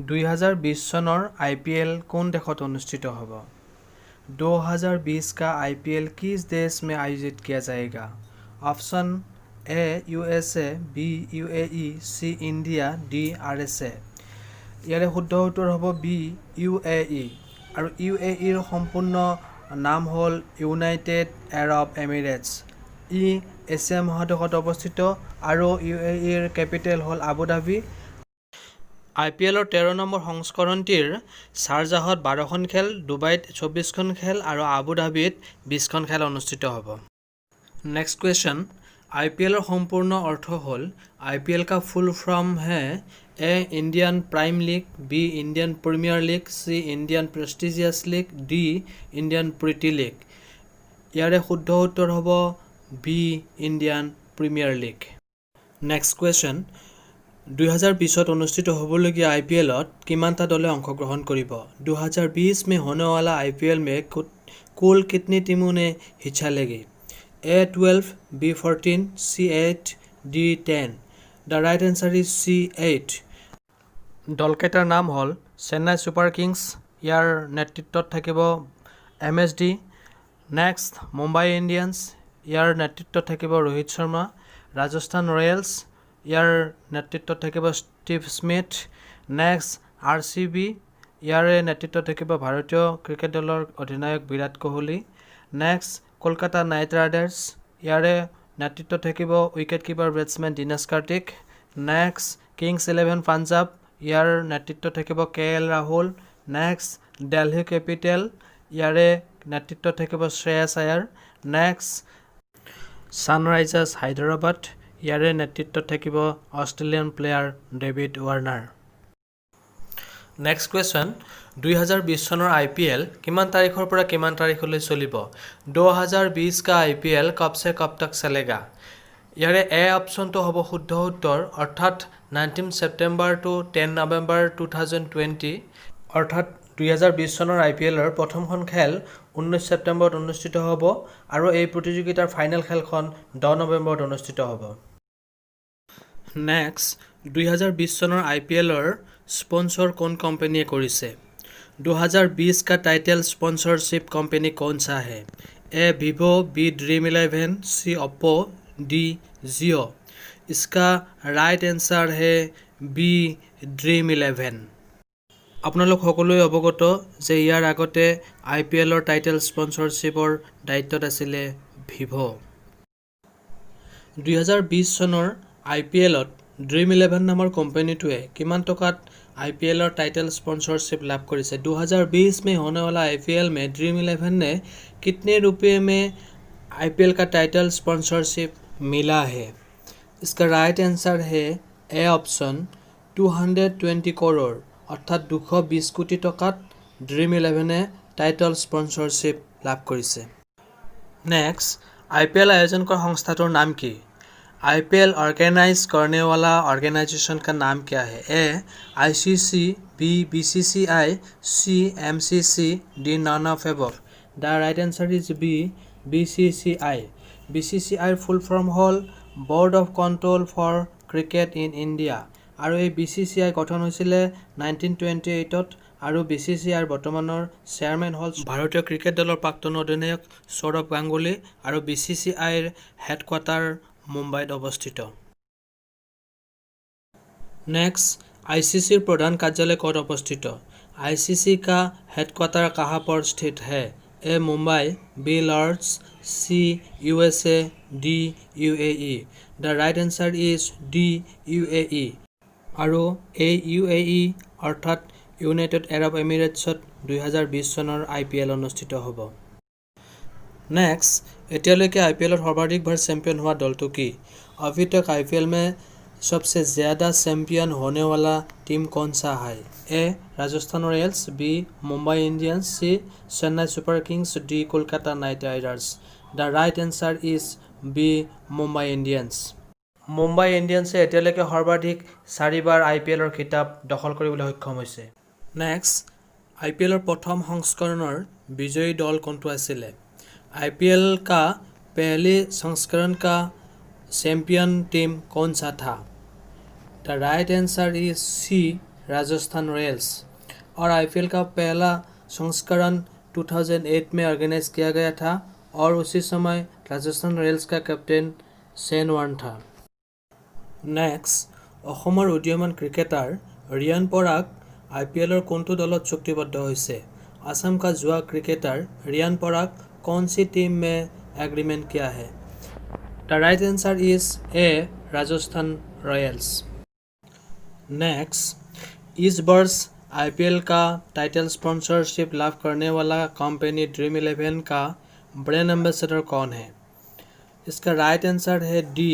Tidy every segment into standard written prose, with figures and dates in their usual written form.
2020 सनर IPL कौन देशत अनुष्ठित होगा? 2020 का IPL किस देश में आयोजित किया जाएगा? Option A USA, B UAE, C India, D RSA। ইয়াৰে শুদ্ধ উত্তৰ হ'ব বি UAE আৰু UAEৰ সম্পূৰ্ণ নাম হ'ল ইউনাইটেড আৰব এমিৰেটছ। ই এছিয়া মহাদেশত অৱস্থিত আৰু UAEৰ কেপিটেল হ'ল আবুধাবি। IPLৰ 13 নম্বৰ সংস্কৰণটিৰ শ্বাৰজাহত 12খন খেল, ডুবাইত 24খন খেল আৰু আবুধাবিত 20খন খেল অনুষ্ঠিত হ'ব। नेक्स्ट क्वेश्चन, IPL সম্পূৰ্ণ অৰ্থ হ'ল IPL का फुल फॉर्म है A Indian prime league, B Indian premier league, C Indian prestigious league, D Indian Preeti league. ইয়াৰে শুদ্ধ উত্তৰ হ'ব B Indian premier league. Next question, 2020 অনুষ্ঠিত হ'বলগীয়া IPLত কিমানটা দলে অংশগ্ৰহণ কৰিব? 2020 में होने वाला IPL में कुल कितनी टीमों ने हिस्सा लेगी? A12, B14, C8, D10। The right answer is C8। দলকেইটাৰ নাম হ'ল চেন্নাই ছুপাৰ কিংছ, ইয়াৰ নেতৃত্বত থাকিব MSD। নেক্সট মুম্বাই ইণ্ডিয়ানছ, ইয়াৰ নেতৃত্বত থাকিব ৰোহিত শৰ্মা। ৰাজস্থান ৰয়েলছ, ইয়াৰ নেতৃত্বত থাকিব ষ্টিভ স্মিথ। নেক্সট RCB, ইয়াৰে নেতৃত্বত থাকিব ভাৰতীয় ক্ৰিকেট দলৰ অধিনায়ক Virat Kohli. Next Kolkata knight riders, ইয়াৰে নেতৃত্বত থাকিব wicket keeper batsman Dinesh Karthik. Next kings 11 Punjab, ইয়াৰ নেতৃত্বত থাকিব KL Rahul. Next Delhi capital, ইয়াৰে নেতৃত্বত থাকিব শ্ৰেয়াছ আয়াৰ। নেক্সট ছানৰাইজাৰ্ছ হায়দৰাবাদ, ইয়াৰে নেতৃত্বত থাকিব Australian player David Warner. Next question, 2020 চনৰ IPL কিমান তাৰিখৰ পৰা কিমান তাৰিখলৈ চলিব? 2020 का IPL कब से कब तक चलेगा? ইয়াৰে এ অপশ্যনটো হ'ব শুদ্ধ উত্তৰ, অৰ্থাৎ 19 ছেপ্টেম্বৰ টু 10 নৱেম্বৰ 2020। অৰ্থাৎ 2020 চনৰ IPLৰ প্ৰথমখন খেল 19 ছেপ্টেম্বৰত অনুষ্ঠিত হ'ব আৰু এই প্ৰতিযোগিতাৰ ফাইনেল খেলখন 10 নৱেম্বৰত অনুষ্ঠিত হ'ব। নেক্সট, 2020 চনৰ IPLৰ স্পন্সৰ কোন কোম্পানীয়ে কৰিছে? 2020 का टाइटल स्पॉन्सरशिप कंपनी कौन सा है? A Vivo, B dream 11, C Oppo, D Jio. इसका राइट आंसर है बी ड्रीम 11। আপোনালোক সকলোৱে অৱগত যে ইয়াৰ আগতে IPLৰ টাইটেল স্পন্সৰশ্বিপৰ দায়িত্বত আছিলে ভিভো। 2020 চনৰ IPLত ड्रीम 11 নামৰ কোম্পানীটোৱে কিমান টকাত IPLৰ टाइटल स्पॉन्सरशिप लाभ करेছে? 2020 में होने वाला IPL में ड्रीम 11 ने कितने रुपए में IPL का टाइटल स्पॉन्सरशिप मिला है? इसका राइट आंसर है ए ऑप्शन 220 करोड़, अर्थात 220 कोटी टकात ड्रीम 11 ने टाइटल स्पॉन्सरशिप लाभ करेছে। नेक्स्ट, IPL आयोजन কৰা সংস্থাটোৰ নাম কি? IPL ऑर्गेनाइज करने वाला ऑर्गेनाइजेशन का नाम क्या है? A ICC, B BCCI, C MCC, D none of above. The right answer is B BCCI। BCCI full form হ'ল board of control for cricket in India আৰু এই BCCI গঠন হৈছিলে 1928ত আৰু BCCIৰ বৰ্তমানৰ চেয়াৰমেন হ'ল ভাৰতীয় ক্ৰিকেট দলৰ প্ৰাক্তন অধিনায়ক সৌৰভ গাংগুলী আৰু BCCIৰ হেডকোৱাৰ্টাৰ মুম্বাইত অৱস্থিত। नेक्स्ट, ICCৰ प्रधान कार्यालय कत अवस्थित? ICC का हेडक्वार्टर कहाँ पर स्थित है? A Mumbai, B Lord's, C USA, D UAE। The right answer is D UAE আৰু এই UAE অৰ্থাৎ ইউনাইটেড আৰব এমিৰেটছত 2020 চনৰ IPL অনুষ্ঠিত হ'ব। नेक्स्ट, এতিয়ালৈকে IPLৰ সৰ্বাধিকবাৰ চেম্পিয়ন হোৱা দলটো কি? अभी तक IPL में सबसे ज़्यादा चैम्पियन होने वाला टीम कौन सा है? A Rajasthan royals, B Mumbai Indians, C Chennai super kings, D Kolkata knight riders. The right answer is B Mumbai Indians. Mumbai ইণ্ডিয়ানছে এতিয়ালৈকে সৰ্বাধিক 4বাৰ IPLৰ খিতাপ দখল কৰিবলৈ সক্ষম হৈছে। নেক্সট, IPLৰ প্ৰথম সংস্কৰণৰ বিজয়ী দল কোনটো আছিলে? IPL का पहले संस्करण का चैम्पियन टीम कौन सा था? The right answer is C Rajasthan Royals. और आईपीएल का पहला संस्करण 2008 में ऑर्गेनाइज किया गया था और उसी समय राजस्थान रॉयल्स का कैप्टन शेन वार्न था। नेक्स्ट, অসমৰ উদীয়মান ক্ৰিকেটাৰ ৰিয়ান পৰাগ आईपीएल কোনটো দলত চুক্তিবদ্ধ হৈছে? असम का युवा क्रिकेटर रियान पराग कौन सी टीम में एग्रीमेंट किया है? The right answer is a, Rajasthan Royals. Next, इस वर्ष आईपीएल का टाइटल स्पॉन्सरशिप लाभ करने वाला कंपनी ड्रीम 11 का ब्रांड एम्बेसडर कौन है? इसका राइट आंसर है डी,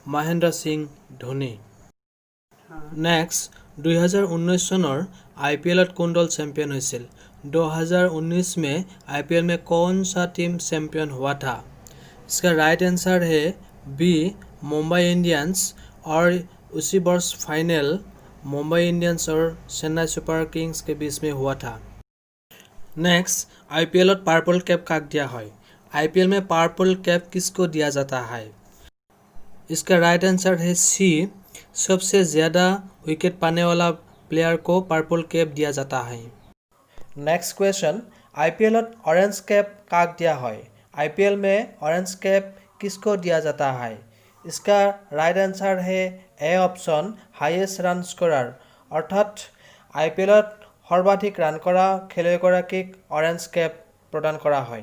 महेंद्र सिंह धोनी। नेक्स्ट, 2019 सनर आईपीएल कौन दल चैंपियन हुई? 2019 में आईपीएल में कौन सा टीम चैंपियन हुआ था? इसका राइट आंसर है बी, मुंबई इंडियंस। और उसी वर्ष फाइनल मुंबई इंडियंस और चेन्नई सुपर किंग्स के बीच में हुआ था। नेक्स्ट, आईपीएल पार्पल कैप काक दिया है? आईपीएल में पार्पल कैप किसको दिया जाता है? इसका राइट आंसर है सी, सबसे ज़्यादा विकेट पाने वाला प्लेयर को पर्पल कैप दिया जाता है। Next question, IPL orange cap काक दिया है? आईपीएल में ऑरेंज कैप किसको दिया जाता है? इसका राइट आंसर है ए ऑप्शन, हाईएस्ट रान स्कोरार। अर्थात आईपीएल सर्वाधिक रान करा खेलुৱৈগৰাকীক ऑरेंज कैप प्रदान करा है।